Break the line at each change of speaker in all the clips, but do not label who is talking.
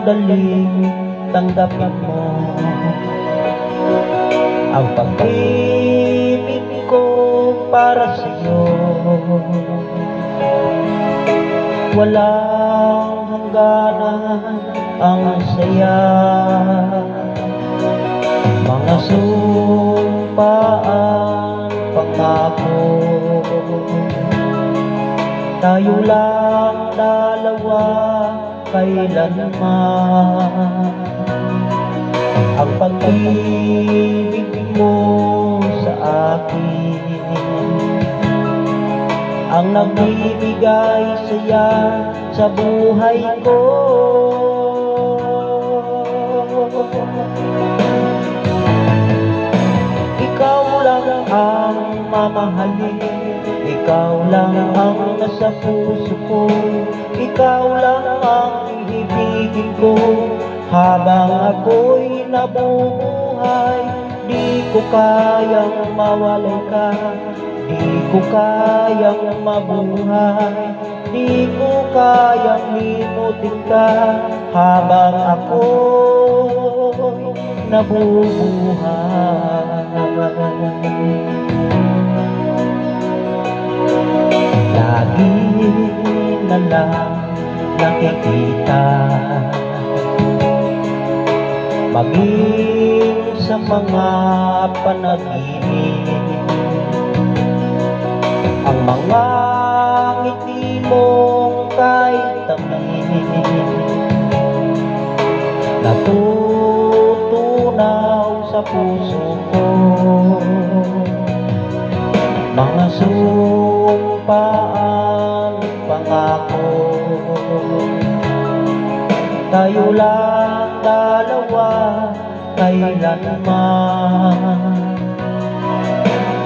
madaling tanggapin mo ang pag-ibig ko para sa'yo. Walang hangganan ang saya, mga sumpaan, pangako. Tayo lang dalawa kailanman, ang pag-ibig mo sa akin ang nagbibigay saya sa buhay ko. Ikaw lang ang mamahalin, ikaw lang ang nasa puso ko, ikaw lang ang ibigin ko. Habang ako'y nabubuhay, di ko kayang mawalay ka, di ko kayang mabuhay, di ko kayang limutin ka. Habang ako'y nabubuhay, lagi na lang nakikita, maging sa mga panaginip, ang mga ngiti mong kahit tamis, natutunaw sa puso ko. Mga sumpaan, pangako, tayo lang dalawa kailanman,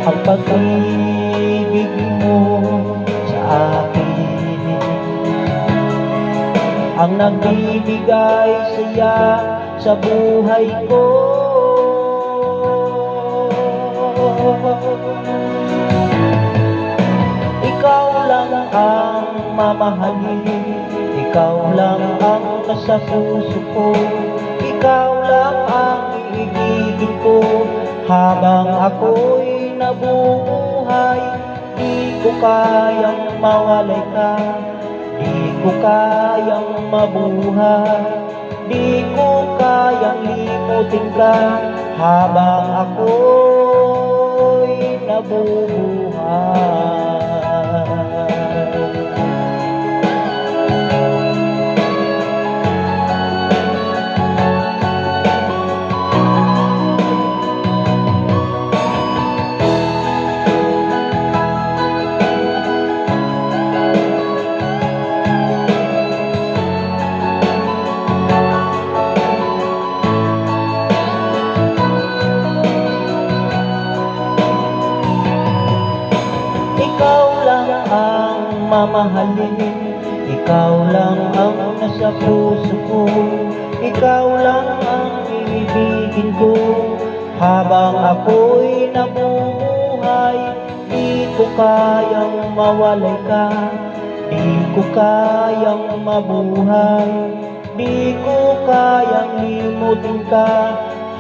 ang pag-ibig mo sa akin ang nagbibigay saya sa buhay ko. Ikaw lang ang mamahalin, ikaw lang ang nasa puso ko, ikaw lang ang iibigin ko. Habang ako'y nabubuhay, di ko kayang mawalay ka, di ko kayang mabuhay, di ko kayang limutin ka. Habang ako'y nabubuhay. Ikaw lang ang mamahalin, ikaw lang ang nasa puso ko, ikaw lang ang ibigin ko. Habang ako'y nabubuhay, di ko kayang mawalay ka, di ko kayang mabuhay, di ko kayang limutin ka.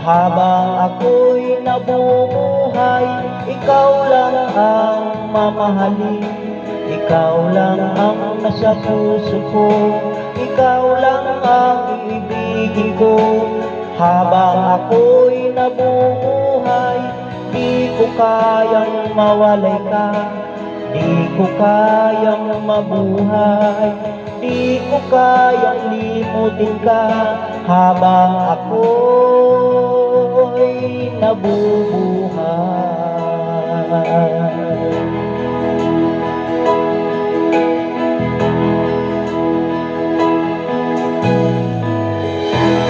Habang ako'y nabubuhay, ikaw lang ang mamahalin, ikaw lang ang nasa puso ko, ikaw lang ang ibigin ko. Habang ako'y nabubuhay, di ko kayang mawalay ka, di ko kayang mabuhay, di ko kayang limutin ka. Habang ako'y nabubuhay.